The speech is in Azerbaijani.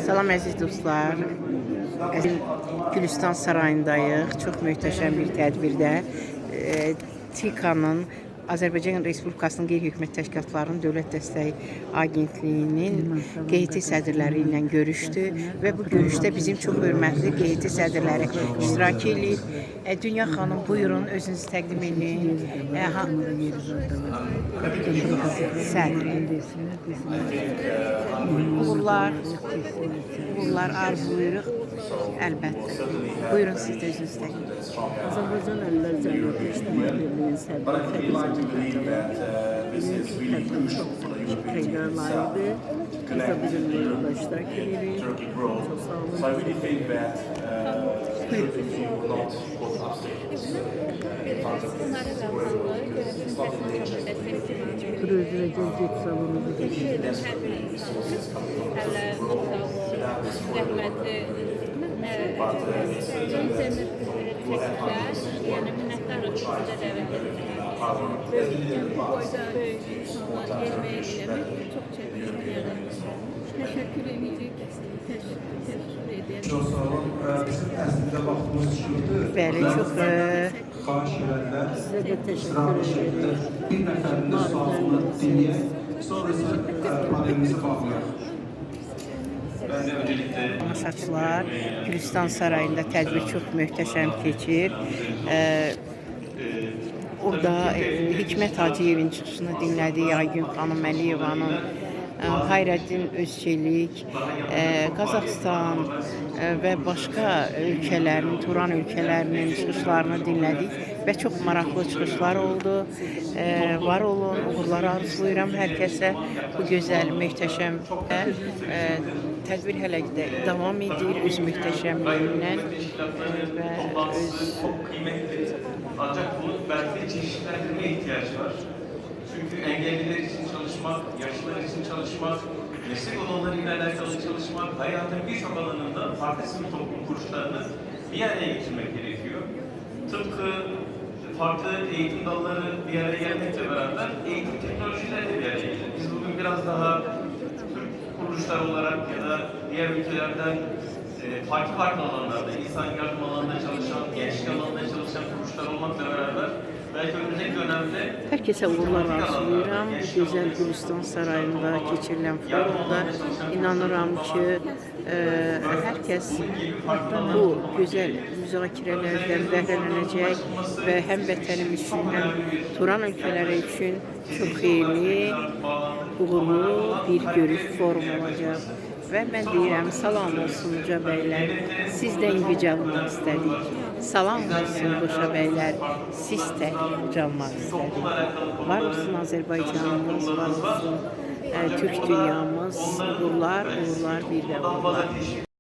Salam əziz dostlar. Gülüstan sarayındayıq. Çox möhtəşəm bir tədbirdə TİKA-nın Azərbaycan Respublikasının Qeyri-Hökumət Təşkilatlarının Dövlət Dəstəyi Agentliyinin QHT sədrləri ilə görüşdü və bu görüşdə bizim çox hörmətli QHT sədrləri iştirak edir. Dünya xanım, buyurun özünüzü təqdim edin. Sədri. Uğurlar arzuluyuruq. Əlbəttə. Buyurun siz də özünüzü təqdim edin. Azərbaycan Əlillər Cəmiyyəti İctimai Birliyinin sədri Xeyrə layiqdir. Biz də bu gün burada iştirak edirik. Çox sağ olun. Projeyə get salonu yani minnettarım size davet ettiğiniz için. Bu boyda insanlar gelmeye gidemek çok çekiyorum. Teşekkür edecek. Teşekkür ederim. Çox sağ olun. Bizim əslində vaxtımız çıxırdı. Bəli, çox Xahiş edənlər Sizə də təşəkkür edirik. bir nəfərin də sualını dinləyək. Sonra isə panelimizi bağlayaq. tamaşaçılar, Gülüstan sarayında tədbir çox möhtəşəm keçir. Orada Hikmət Hacıyevin çıxışını dinlədik, Aygün xanım Əliyevanın, Hayrəddin Özçelik, Qazaxıstan və başqa ölkələrin, Turan ölkələrinin çıxışlarını dinlədik və çox maraqlı çıxışlar oldu. Var olun, uğurlar arzulayıram hər kəsə. Bu gözəl, möhtəşəm tədbir hələ də davam edir öz möhtəşəmliyindən və çok kıymetli. Ancak bunun belki de çeşitlendirmeye ihtiyacı var. Çünkü engelliler için çalışmak, yaşlılar için çalışmak, meslek olanlarıyla alakalı çalışmak, hayatın birçok alanında farklı sınıf toplum kuruluşlarını bir araya getirmek gerekiyor. Tıpkı farklı eğitim dalları bir araya gelmekle beraber eğitim teknolojileri de bir araya gelir. Biz bugün biraz daha Türk kuruluşlar olarak ya da diğer ülkelerden farklı alanlarda, insan yardım alanında çalışan, gençlik alanında çalışan kuruluşlar olmakla beraber belki önümüzdeki dönemde hər kəsə uğurlar arzulayıram. Bu gözəl Gülüstan sarayında keçirilən forumda inanıram ki, hər kəs bu gözəl müzakirələrdən bəhrələnəcək və həm vətənim üçün, həm Turan ölkələri üçün çox xeyirli, uğurlu bir görüş forumu olacaq. Və mən deyirəm, salam olsun Qoca bəylər, sizdən yücəlmək istədik. Salam olsun Qoca bəylər, siz də yücəlmək istədik. Var olsun Azərbaycanımız, var olsun Türk dünyamız, uğurlar, bir də uğurlar.